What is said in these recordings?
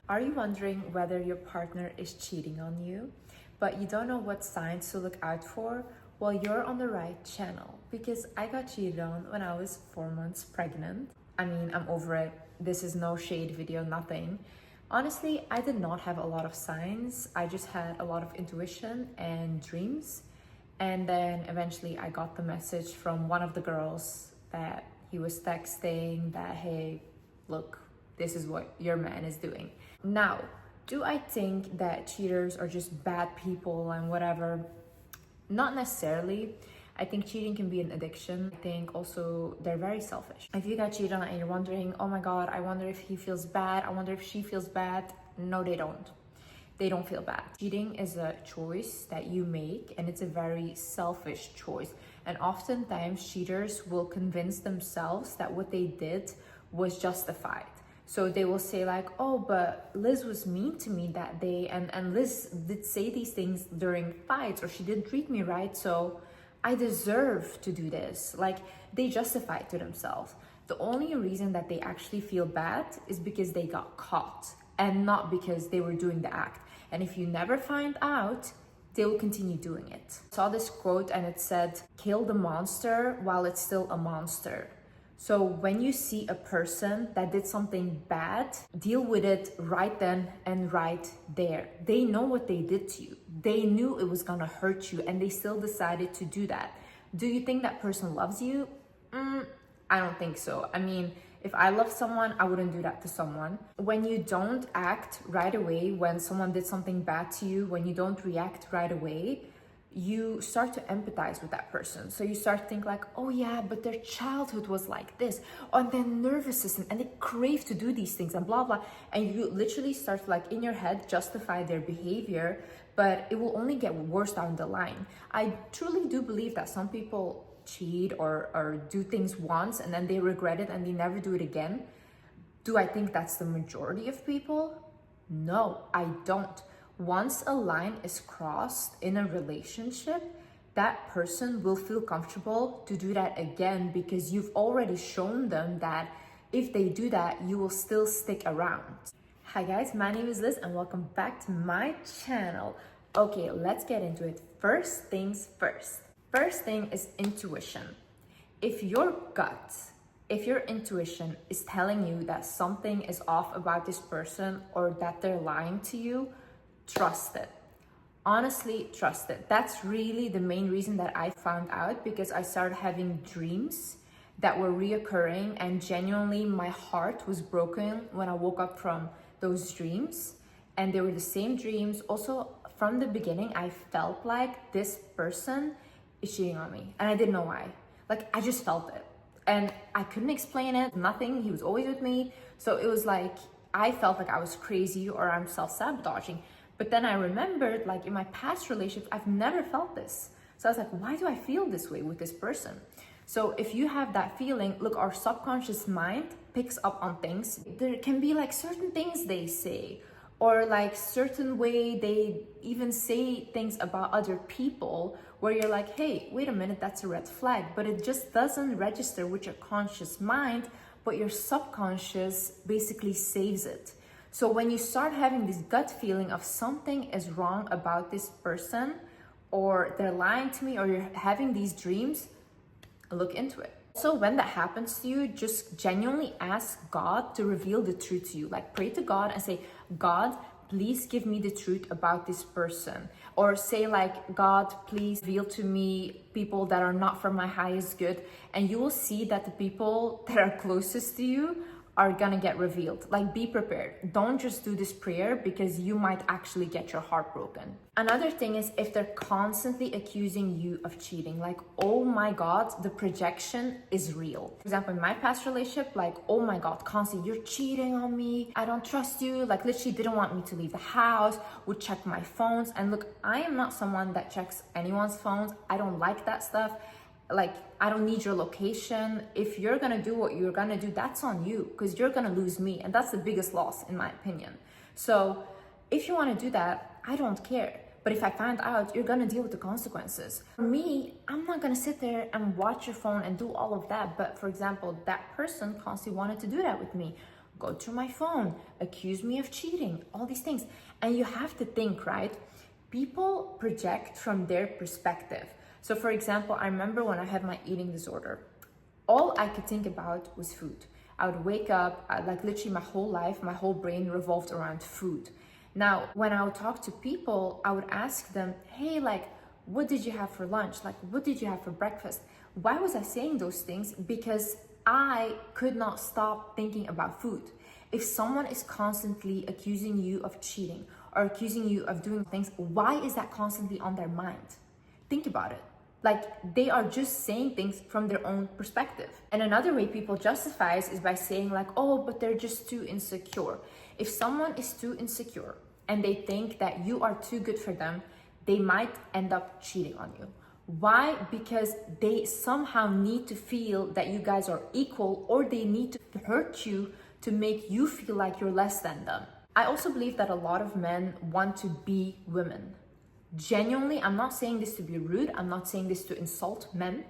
Are you wondering whether your partner is cheating on you, but you don't know what signs to look out for? Well, you're on the right channel because I got cheated on when I was 4 months pregnant. I mean, I'm over it. This is no shade video, nothing. Honestly, I did not have a lot of signs. I just had a lot of intuition and dreams. And then eventually I got the message from one of the girls that he was texting that, hey, look, this is what your man is doing. Now, do I think that cheaters are just bad people and whatever? Not necessarily. I think cheating can be an addiction. I think also they're very selfish. If you got cheated on and you're wondering, oh my God, I wonder if he feels bad, I wonder if she feels bad. No, they don't. They don't feel bad. Cheating is a choice that you make, and it's a very selfish choice. And oftentimes cheaters will convince themselves that what they did was justified. So they will say like, oh, but Liz was mean to me that day, and Liz did say these things during fights, or she didn't treat me right, so I deserve to do this. Like, they justify it to themselves. The only reason that they actually feel bad is because they got caught and not because they were doing the act. And if you never find out, they will continue doing it. I saw this quote and it said, kill the monster while it's still a monster. So when you see a person that did something bad, deal with it right then and right there. They know what they did to you. They knew it was gonna hurt you and they still decided to do that. Do you think that person loves you? I don't think so. I mean, if I love someone, I wouldn't do that to someone. When you don't act right away, when someone did something bad to you, when you don't react right away, you start to empathize with that person. So you start to think like, oh yeah, but their childhood was like this, and their nervous system, and they crave to do these things and blah, blah. And you literally start to, like, in your head, justify their behavior, but it will only get worse down the line. I truly do believe that some people cheat or do things once and then they regret it and they never do it again. Do I think that's the majority of people? No, I don't. Once a line is crossed in a relationship, that person will feel comfortable to do that again because you've already shown them that if they do that, you will still stick around. Hi guys, my name is Liz and welcome back to my channel. Okay, let's get into it. First things first. First thing is intuition. If your gut, if your intuition is telling you that something is off about this person or that they're lying to you, trust it. Honestly, trust it. That's really the main reason that I found out, because I started having dreams that were reoccurring and genuinely my heart was broken when I woke up from those dreams. And they were the same dreams. Also, from the beginning, I felt like this person is cheating on me and I didn't know why. Like, I just felt it and I couldn't explain it, nothing. He was always with me. So it was like, I felt like I was crazy or I'm self-sabotaging. But then I remembered, like, in my past relationships, I've never felt this. So I was like, why do I feel this way with this person? So if you have that feeling, look, our subconscious mind picks up on things. There can be like certain things they say, or like certain way they even say things about other people where you're like, hey, wait a minute, that's a red flag. But it just doesn't register with your conscious mind, but your subconscious basically saves it. So when you start having this gut feeling of something is wrong about this person, or they're lying to me, or you're having these dreams, look into it. So when that happens to you, just genuinely ask God to reveal the truth to you. Like, pray to God and say, God, please give me the truth about this person. Or say like, God, please reveal to me people that are not for my highest good. And you will see that the people that are closest to you are gonna get revealed. Like, be prepared. Don't just do this prayer because you might actually get your heart broken. Another thing is if they're constantly accusing you of cheating, like, oh my God, the projection is real. For example, in my past relationship, like, oh my God, constantly, you're cheating on me. I don't trust you. Like, literally didn't want me to leave the house, would check my phones. And look, I am not someone that checks anyone's phones. I don't like that stuff. Like, I don't need your location. If you're gonna do what you're gonna do, that's on you, because you're gonna lose me, and that's the biggest loss in my opinion. So if you want to do that, I don't care. But if I find out, you're gonna deal with the consequences. For me, I'm not gonna sit there and watch your phone and do all of that. But for example, that person constantly wanted to do that with me. go through my phone, accuse me of cheating, all these things. And you have to think, right? People project from their perspective. So for example, I remember when I had my eating disorder, all I could think about was food. I would wake up, like literally my whole life, my whole brain revolved around food. Now, when I would talk to people, I would ask them, hey, like, what did you have for lunch? Like, what did you have for breakfast? Why was I saying those things? Because I could not stop thinking about food. If someone is constantly accusing you of cheating or accusing you of doing things, why is that constantly on their mind? Think about it. Like, they are just saying things from their own perspective. And another way people justify it is by saying like, oh, but they're just too insecure. If someone is too insecure and they think that you are too good for them, they might end up cheating on you. Why? Because they somehow need to feel that you guys are equal, or they need to hurt you to make you feel like you're less than them. I also believe that a lot of men want to be women. Genuinely, I'm not saying this to be rude, I'm not saying this to insult men.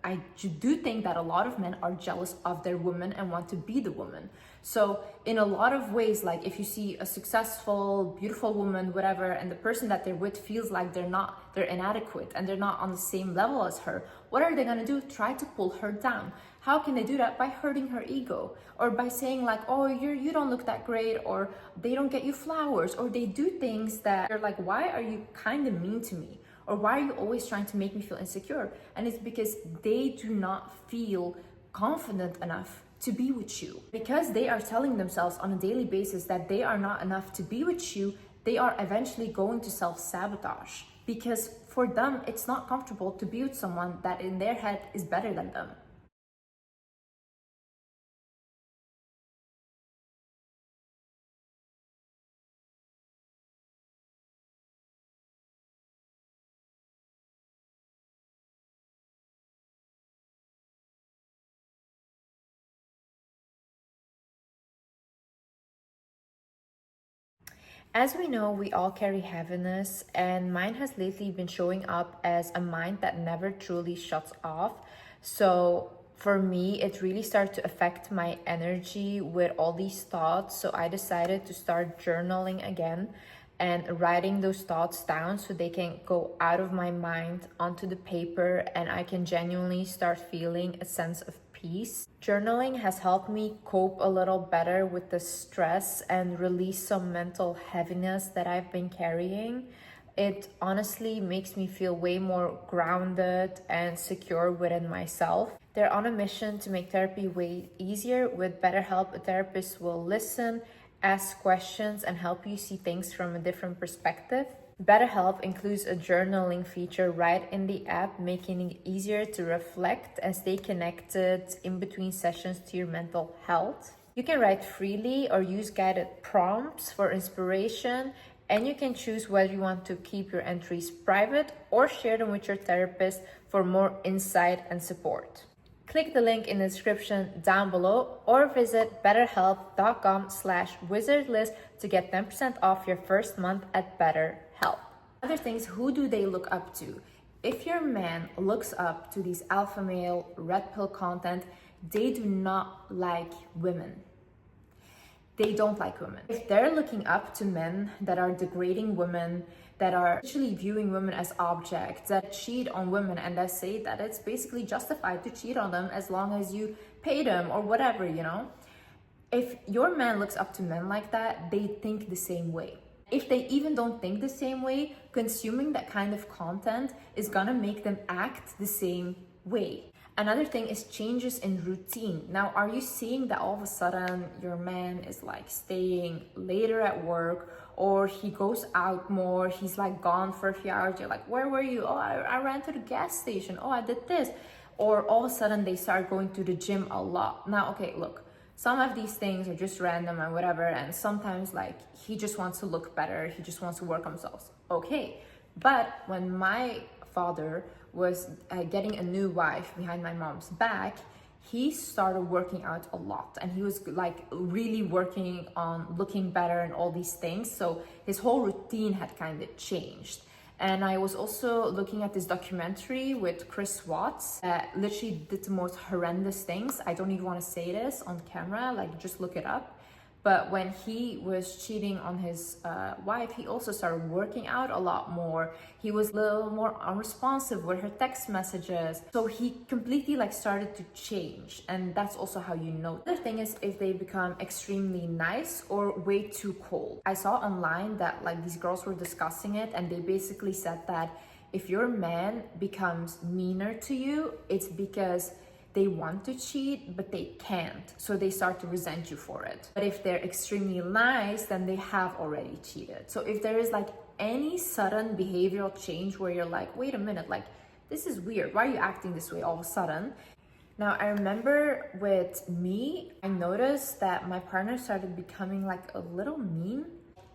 I do think that a lot of men are jealous of their woman and want to be the woman. So in a lot of ways, like if you see a successful, beautiful woman, whatever, and the person that they're with feels like they're inadequate and they're not on the same level as her, what are they gonna do? Try to pull her down. How can they do that? By hurting her ego, or by saying like, oh, you don't look that great, or they don't get you flowers, or they do things that are like, why are you kind of mean to me? Or why are you always trying to make me feel insecure? And it's because they do not feel confident enough to be with you. Because they are telling themselves on a daily basis that they are not enough to be with you, they are eventually going to self-sabotage. Because for them, it's not comfortable to be with someone that in their head is better than them. As we know, we all carry heaviness, and mine has lately been showing up as a mind that never truly shuts off. So for me, it really started to affect my energy with all these thoughts. So I decided to start journaling again and writing those thoughts down so they can go out of my mind onto the paper, and I can genuinely start feeling a sense of peace. Journaling has helped me cope a little better with the stress and release some mental heaviness that I've been carrying. It honestly makes me feel way more grounded and secure within myself. They're on a mission to make therapy way easier. With BetterHelp, a therapist will listen, ask questions, and help you see things from a different perspective. BetterHelp includes a journaling feature right in the app, making it easier to reflect and stay connected in between sessions to your mental health. You can write freely or use guided prompts for inspiration, and you can choose whether you want to keep your entries private or share them with your therapist for more insight and support. Click the link in the description down below or visit betterhelp.com/wizardlist to get 10% off your first month at BetterHelp. Other things, who do they look up to? If your man looks up to these alpha male, red pill content, they do not like women. They don't like women. If they're looking up to men that are degrading women, that are actually viewing women as objects, that cheat on women, and that say that it's basically justified to cheat on them as long as you pay them or whatever, you know? If your man looks up to men like that, they think the same way. If they even don't think the same way, consuming that kind of content is gonna make them act the same way. Another thing is changes in routine. Now, are you seeing that all of a sudden your man is like staying later at work, or he goes out more, he's like gone for a few hours, you're like, where were you? Oh, I ran to the gas station. Oh, I did this. Or all of a sudden they start going to the gym a lot. Now, okay, look, some of these things are just random and whatever, and sometimes like he just wants to look better, he just wants to work on himself. Okay, but when my father was getting a new wife behind my mom's back, he started working out a lot, and he was like really working on looking better and all these things. So his whole routine had kind of changed. And I was also looking at this documentary with Chris Watts that literally did the most horrendous things. I don't even want to say this on camera, like just look it up. But when he was cheating on his wife, he also started working out a lot more. He was a little more unresponsive with her text messages. So he completely like started to change. And that's also how you know. The other thing is if they become extremely nice or way too cold. I saw online that like these girls were discussing it, and they basically said that if your man becomes meaner to you, it's because they want to cheat, but they can't. So they start to resent you for it. But if they're extremely nice, then they have already cheated. So if there is like any sudden behavioral change where you're like, wait a minute, like this is weird. Why are you acting this way all of a sudden? Now, I remember with me, I noticed that my partner started becoming like a little mean,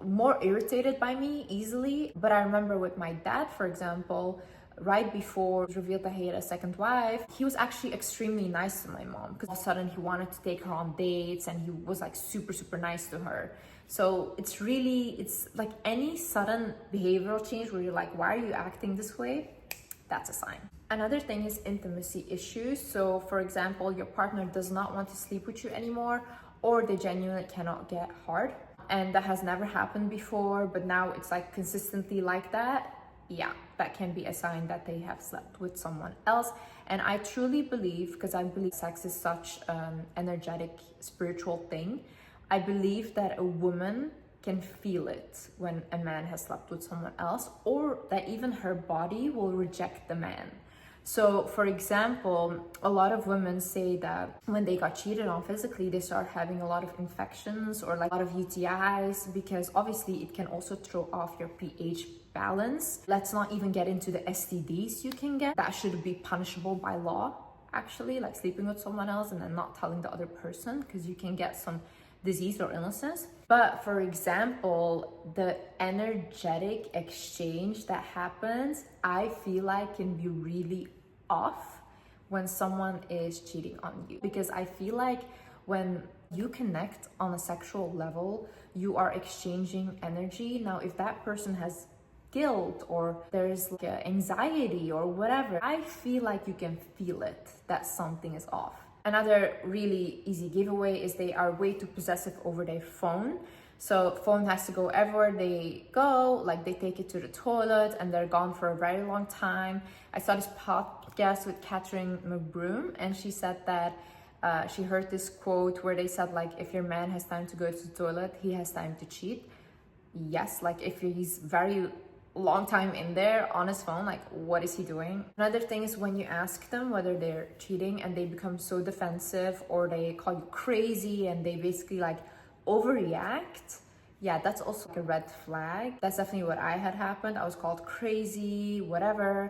more irritated by me easily. But I remember with my dad, for example, right before it was revealed that he had a second wife, he was actually extremely nice to my mom because all of a sudden he wanted to take her on dates and he was like super nice to her. So it's like any sudden behavioral change where you're like, why are you acting this way? That's a sign. Another thing is intimacy issues. So for example, your partner does not want to sleep with you anymore, or they genuinely cannot get hard. And that has never happened before, but now it's like consistently like that. Yeah, that can be a sign that they have slept with someone else. And I truly believe, because I believe sex is such an energetic, spiritual thing, I believe that a woman can feel it when a man has slept with someone else, or that even her body will reject the man. So for example, a lot of women say that when they got cheated on physically, they start having a lot of infections or like a lot of UTIs, because obviously it can also throw off your pH balance. Let's not even get into the STDs you can get. That should be punishable by law, actually, like sleeping with someone else and then not telling the other person, because you can get some disease or illnesses. But for example, the energetic exchange that happens, I feel like can be really off when someone is cheating on you, because I feel like when you connect on a sexual level, you are exchanging energy. Now, if that person has guilt or there's like anxiety or whatever, I feel like you can feel it that something is off. Another really easy giveaway is they are way too possessive over their phone. So phone has to go everywhere they go, like they take it to the toilet and they're gone for a very long time. I saw this podcast with Catherine McBroom, and she said that she heard this quote where they said like, if your man has time to go to the toilet, he has time to cheat. Yes, like if he's very long time in there on his phone, like what is he doing? Another thing is when you ask them whether they're cheating and they become so defensive, or they call you crazy and they basically like overreact. Yeah, that's also like a red flag. That's definitely what I had happened. I was called crazy, whatever.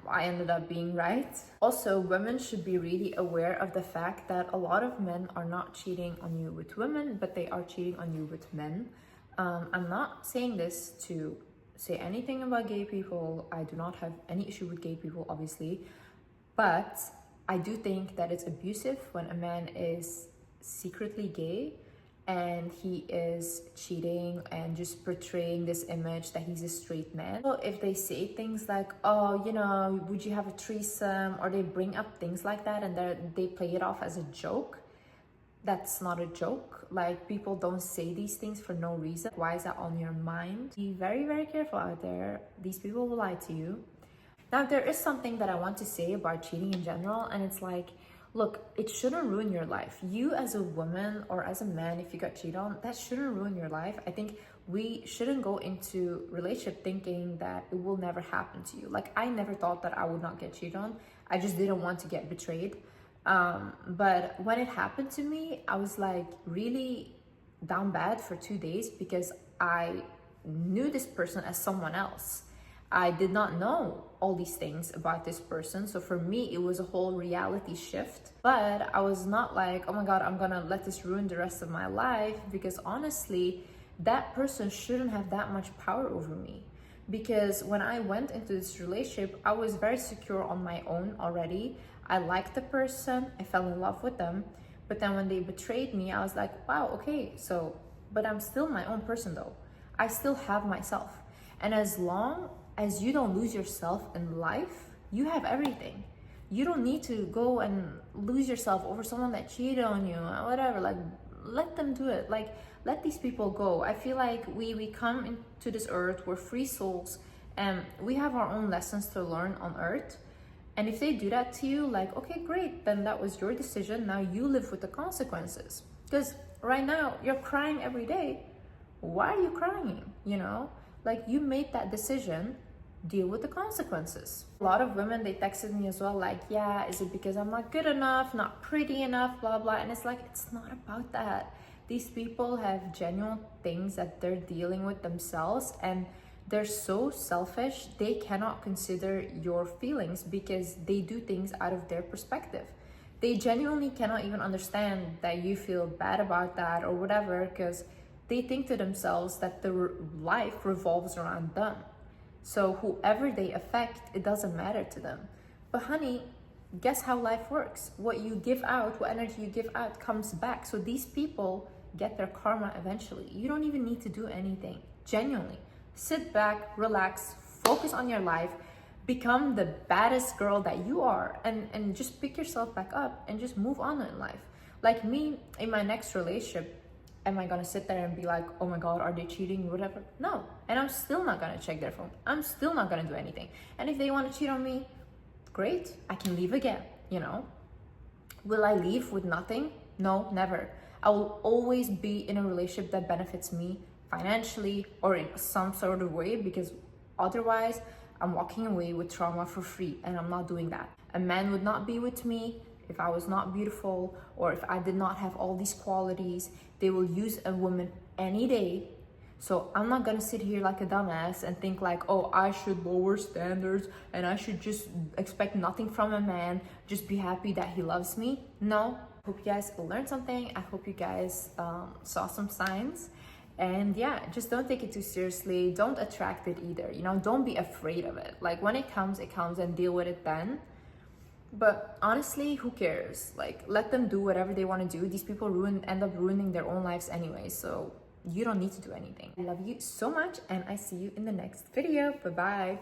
I ended up being right. Also, women should be really aware of the fact that a lot of men are not cheating on you with women, but they are cheating on you with men. I'm not saying this to say anything about gay people. I do not have any issue with gay people, obviously, but I do think that it's abusive when a man is secretly gay and he is cheating and just portraying this image that he's a straight man. So if they say things like, oh, you know, would you have a threesome, or they bring up things like that and they play it off as a joke, that's not a joke. Like, people don't say these things for no reason. Why is that on your mind? Be very careful out there. These people will lie to you. Now, there is something that I want to say about cheating in general, and it's like, look, it shouldn't ruin your life. You as a woman or as a man, if you got cheated on, that shouldn't ruin your life. I think we shouldn't go into relationship thinking that it will never happen to you. Like, I never thought that I would not get cheated on. I just didn't want to get betrayed. But when it happened to me, I was like really down bad for 2 days because I knew this person as someone else. I did not know all these things about this person. So for me, it was a whole reality shift. But I was not like, oh my God, I'm gonna let this ruin the rest of my life, because honestly, that person shouldn't have that much power over me. Because when I went into this relationship, I was very secure on my own already. I liked the person, I fell in love with them. But then when they betrayed me, I was like, wow, okay, so, but I'm still my own person though. I still have myself. And as long as you don't lose yourself in life, you have everything. You don't need to go and lose yourself over someone that cheated on you or whatever. Like, let them do it. Like, let these people go. I feel like we come into this earth, we're free souls, and we have our own lessons to learn on earth. And if they do that to you, like, okay, great, then that was your decision. Now you live with the consequences. Because right now you're crying every day. Why are you crying? You know, like, you made that decision, deal with the consequences. A lot of women, they texted me as well, like, yeah, is it because I'm not good enough, not pretty enough, blah blah. And it's like, it's not about that. These people have genuine things that they're dealing with themselves, and they're so selfish, they cannot consider your feelings because they do things out of their perspective. They genuinely cannot even understand that you feel bad about that or whatever, because they think to themselves that life revolves around them. So whoever they affect, it doesn't matter to them. But honey, guess how life works? What you give out, what energy you give out comes back. So these people get their karma eventually. You don't even need to do anything, genuinely. Sit back, relax, focus on your life, become the baddest girl that you are, and just pick yourself back up and just move on in life. Like me, in my next relationship, am I gonna sit there and be like, oh my god, are they cheating, whatever? No. And I'm still not gonna check their phone. I'm still not gonna do anything. And if they want to cheat on me, great, I can leave again, you know? Will I leave with nothing? No, never. I will always be in a relationship that benefits me financially or in some sort of way, because otherwise I'm walking away with trauma for free, and I'm not doing that. A man would not be with me if I was not beautiful, or if I did not have all these qualities. They will use a woman any day. So I'm not gonna sit here like a dumbass and think like, oh, I should lower standards and I should just expect nothing from a man, just be happy that he loves me. No. Hope you guys learned something. I hope you guys saw some signs. And yeah, just don't take it too seriously. Don't attract it either. You know, don't be afraid of it. Like, when it comes, and deal with it then. But honestly, who cares? Like, let them do whatever they want to do. These people end up ruining their own lives anyway. So you don't need to do anything. I love you so much, and I see you in the next video. Bye-bye.